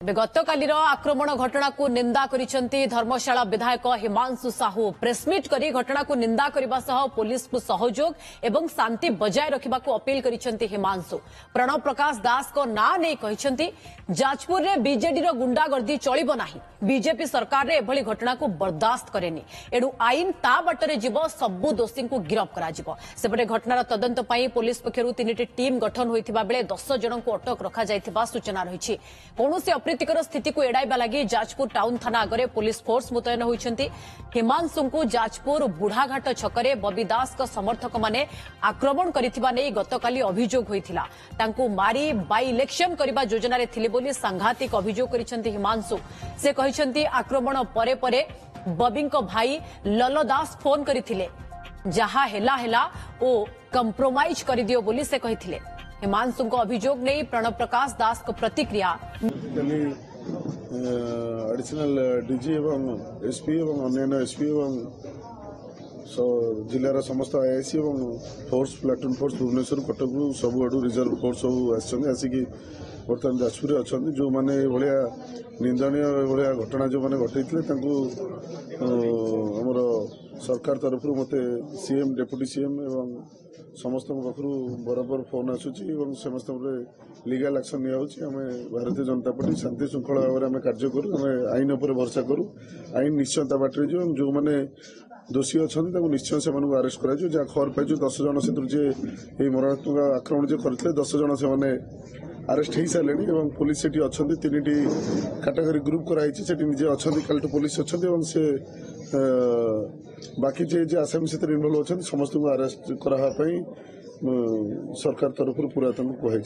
गतकालीर आक्रमण घटना को निंदा करिसेंती धर्मशाला विधायक हिमांशु साहू प्रेसमिट करी घटना को निंदा करने सह पुलिस को सहयोग एवं शांति बजाय रखा अपील करिसेंती हिमांशु। प्रणव प्रकाश दास को ना नहीं कहिसेंती जाजपुर रे बीजेडी रो गुंडागर्दी चलिबो नाही। बीजेपी सरकार रे एभली घटना को बर्दाश्त करेनी। एडु आईन ता बाटरे जीव सबु दोषी को गिरफ करा जीवो। सेपटे घटनार तदंत पई पुलिस पक्षरु 3टी टीम गठन होइथिबा बेले 10 जन को अटक रखा जाइथिबा सूचना रहिछि। कोनोसी अप्रीतिकर स्थिति को एड़ाइबा लागि जाजपुर टाउन थाना आगरे पुलिस फोर्स मुतयन होइछन्ति। हिमांशु को जाजपुर बुढ़ाघाट छकरे बबी दास का समर्थक माने आक्रमण करिथिबा नै गतकाली अभियोग होइथिला। तांकु मारी बाई इलेक्शन करबा योजना रे थिले बोली सांघातिक अभियोग करिछन्ति हिमांशु। से कहिछन्ति आक्रमण परे परे बबी को भाई ललो दास फोन करिथिले जहा हेला हेला ओ कंप्रोमाइज कर दियो बोली से कहिथिले। हिमांशु को अभियोग नहीं प्रणव प्रकाश दास को प्रतिक्रिया। एडिशनल डीजी एवं एसपी एवं अन्य एसपी एवं जिलार समस्त आईआईसी एवं force platoon force Bhubaneswar Cuttack सब आड़ रिजर्व फोर्स सब आसिकी बर्तमान जाजपुर अच्छा जो मैंने भाया निंदनीय भाया घटना जो मैंने घटे आमर सरकार तरफ मते सीएम डेप्यूटी सीएम एवं समस्त पाखु बराबर फोन आसूची समस्त लीगल एक्शन निया भारतीय जनता पार्टी शांति श्रृंखला भाव में कार्य करूँ आईन उपर भरोसा करूँ आईन निश्चयता बाटे जो जो मैंने दोषी अच्छा निश्चय से अरेस्ट कर जहाँ खबर पाई 10 जन से मरणात्मक आक्रमण जो करते 10 जन से अरेस्ट हो सारे और पुलिस से अच्छा 3टी कैटेगरी ग्रुप कराई निजे अच्छा कल पुलिस अच्छा से बाकी जे आसामी से इनवल्व अच्छा समस्त को अरेस्ट कराई सरकार तरफ पूरा कहुई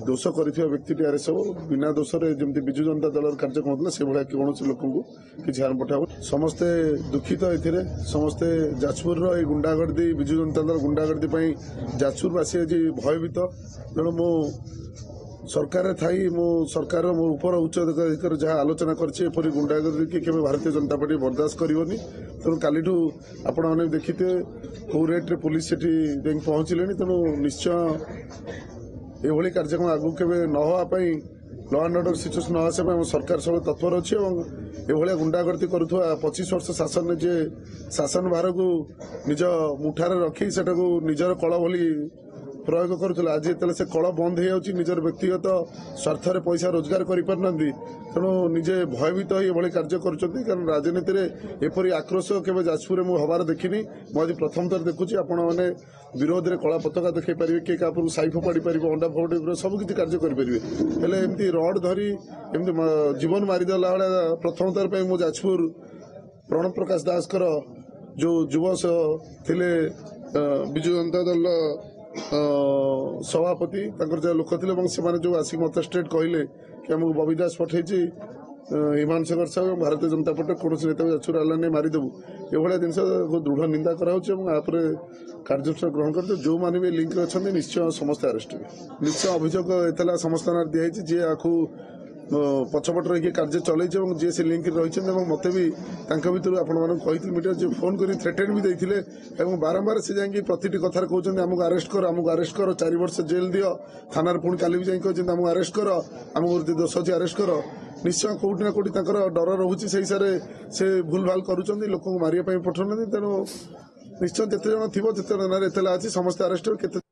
दोष कर व्यक्ति अरेस्ट हो बिना दोष जमी विजु जनता दल कार्यक्रम होता से भाया कौन लोक किसी हार्म पठा समस्ते दुखित होते समस्ते जाजपुर गुंडागर्दी विजु जनता दल गुंडागर्दी जाजपुरवासी आज भयभीत तेणु मु सरकार थी मो सरकार मो ऊपर उच्च अधिकार जहाँ आलोचना करपरी गुंडागर्दी की केवल भारतीय जनता पार्टी बर्दाश्त करनी तेणु काली आपने देखिए कौ रेट्रे पुलिस से पहुंचले तेणु निश्चय ये कार्यक्रम आगू के न होगापाई लॉ एंड ऑर्डर सिचुएशन न आसापी सरकार सब तत्पर अच्छी ये गुंडागर्दी करुवा 25 वर्ष शासन जे शासन भार को निज मुठार रखी से निजर कल भली प्रयोग करुला आज जो से कल बंद हो निजर व्यक्तिगत स्वार्थ पैसा रोजगार करना तेणु निजे भयभीत ये कार्य कर राजनीति में एपरी आक्रोश केवल जाजपुर मुझे हबार देखनी मुझे प्रथम थर देखुची आपण मैंने विरोध में कला पताका देखी पारे किए क्या साई फोपाड़ी पार अंडा फोपाड़ी सबकि कार्य करेंगे हेले एमती रड धरी एमती जीवन मारिदेला भाया प्रथम थर पर मो जाजपुर प्रणव प्रकाश दास जो युव थे विजु जनता दल सभापति जहाँ लोक थे से जो आसिक मत स्टेट कहले कि आमको बबी दास पठे हिमांशु साहू भारतीय जनता पार्टी कौन नेता जाजपुर आलाने मारिदेबू ये जिन दृढ़ निंदा करापर कार्यानुष्ठान ग्रहण कर जो मैंने भी लिंक अच्छा निश्चय समस्त अरेस्ट हुए निश्चय अभियोग एतला समस्त दिखाई जी आपको पछपट रही कार्य चलई जी से लिंक रही मत भी भर आपड़ी मीडिया जो फोन कर थ्रेटेन भी देते बारंबार से जाकि प्रति कथार कहते आमको अरेस्ट कर 4 वर्ष जेल दियो थाना पुणी काली भी जाकि कहते आमको अरेस्ट कर आमको दोष अच्छी अरेस्ट कर निश्चय कौटी ना कौटी डर रोचे से हिसाब से भूल भाल कर लोक मारे पठाऊना तेणु निश्चय जिते जन थी जिते एतला अच्छी समस्त अरेस्ट